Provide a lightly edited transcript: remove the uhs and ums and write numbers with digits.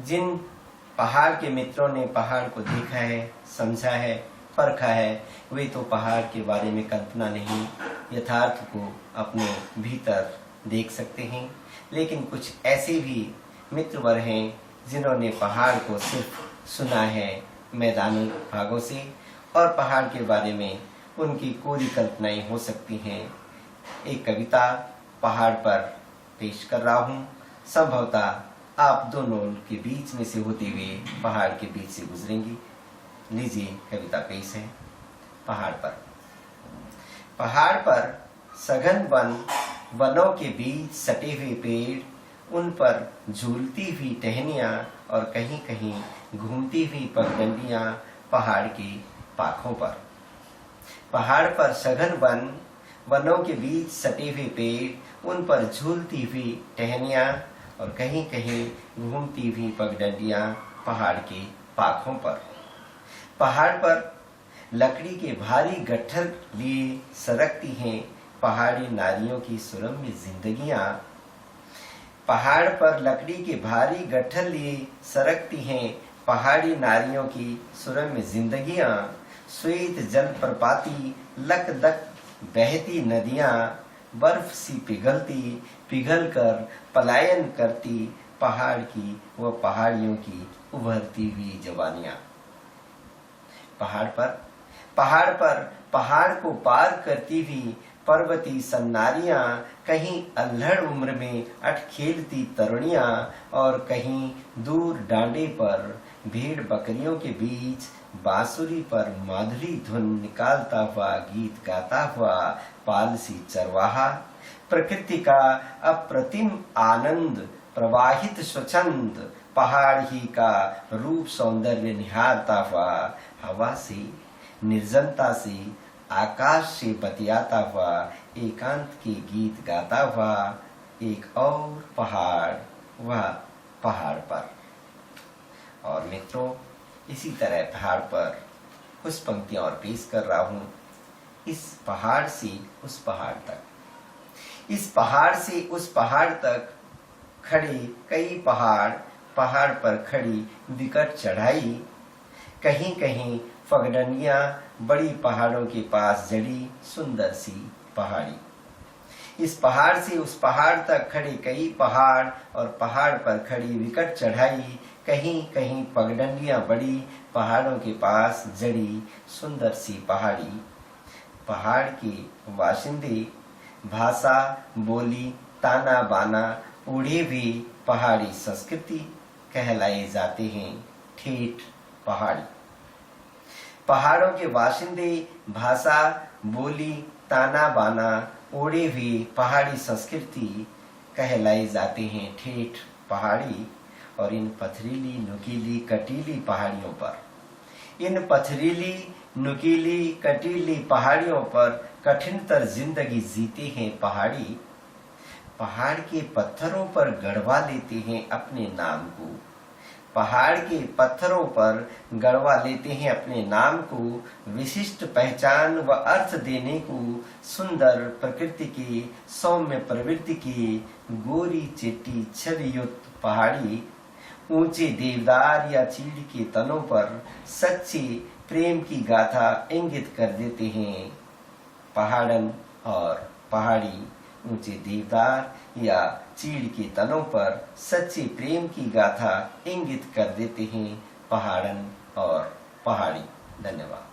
जिन पहाड़ के मित्रों ने पहाड़ को देखा है, समझा है, परखा है, वे तो पहाड़ के बारे में कल्पना नहीं, यथार्थ को अपने भीतर देख सकते हैं। लेकिन कुछ ऐसे भी मित्रवर हैं जिन्होंने पहाड़ को सिर्फ सुना है मैदानी भागों से, और पहाड़ के बारे में उनकी कोरी कल्पनाएं हो सकती हैं। एक कविता पहाड़ पर पेश कर रहा हूँ। संभवतः आप दोनों के बीच में से होते हुए पहाड़ के बीच से गुजरेंगी। लीजिए, कविता पेश है। पहाड़ पर। पहाड़ पर सघन वन, वनों के बीच सटे हुए पेड़, उन पर झूलती हुई टहनियां और कहीं कहीं घूमती हुई पगडंडियां पहाड़ की पाखों पर। पहाड़ पर सघन वन, वनों के बीच सटे हुए पेड़, उन पर झूलती हुई टहनियां और कहीं कहीं घूमती हुई पगडंडियां पहाड़ की पाखों पर। पहाड़ पर लकड़ी के भारी गट्ठर लिए सरकती हैं पहाड़ी नारियों की सुरम्य जिंदगियां। पहाड़ पर लकड़ी के भारी गट्ठर लिए सरकती हैं पहाड़ी नारियों की सुरम्य जिंदगियां। श्वेत जल प्रपाती लक लक बहती नदियां, बर्फ सी पिघलती पिघल कर पलायन करती पहाड़ की व पहाड़ियों की उभरती हुई जवानियां। पहाड़ पर पहाड़ को पार करती हुई पर्वती सन्नारियां, कहीं अल्हड़ उम्र में अट खेलती तरुणियां और कहीं दूर डांडे पर भेड़ बकरियों के बीच बांसुरी पर माधुरी धुन निकालता हुआ गीत गाता हुआ पालसी चरवाहा। प्रकृति का अप्रतिम आनंद प्रवाहित स्वच्छंद पहाड़ ही का रूप सौंदर्य निहारता हुआ, हवा से, निर्जनता से, आकाश से बतियाता हुआ एकांत के गीत गाता हुआ एक और पहाड़, वह पहाड़ पर। और मित्रों, इसी तरह पहाड़ पर कुछ पंक्तियां और पेश कर रहा हूं। इस पहाड़ से उस पहाड़ तक, इस पहाड़ से उस पहाड़ तक खड़े कई पहाड़, पहाड़ पर खड़ी विकट चढ़ाई, कहीं कहीं पगडंडियां बड़ी पहाड़ों के पास जड़ी सुंदर सी पहाड़ी। इस पहाड़ से उस पहाड़ तक खड़े कई पहाड़ और पहाड़ पर खड़ी विकट चढ़ाई, कहीं कहीं पगडंडियां बड़ी पहाड़ों के पास जड़ी सुंदर सी पहाड़ी। पहाड़ के वाशिंदे भाषा, बोली, ताना बाना, ओढ़े भी पहाड़ी संस्कृति कहलाए जाते हैं ठेठ पहाड़ी। पहाड़ों के वाशिंदे भाषा, बोली, ताना बाना, ओढ़े हुए पहाड़ी संस्कृति कहलाए जाते हैं ठेठ पहाड़ी। और इन पथरीली नुकीली कटीली पहाड़ियों पर, इन पथरीली नुकीली कटीली पहाड़ियों पर कठिनतर जिंदगी जीते हैं पहाड़ी। पहाड़ के पत्थरों पर गड़वा लेते हैं अपने नाम को, पहाड़ के पत्थरों पर गड़वा लेते हैं अपने नाम को, विशिष्ट पहचान व अर्थ देने को सुंदर प्रकृति की सौम्य प्रवृत्ति की गोरी चिट्टी छवियुक्त पहाड़ी। ऊंचे देवदार या चीड़ के तनों पर सच्ची प्रेम की गाथा इंगित कर देते हैं पहाड़न और पहाड़ी। ऊंचे देवदार या चीड़ के तनों पर सच्चे प्रेम की गाथा इंगित कर देते हैं पहाड़न और पहाड़ी। धन्यवाद।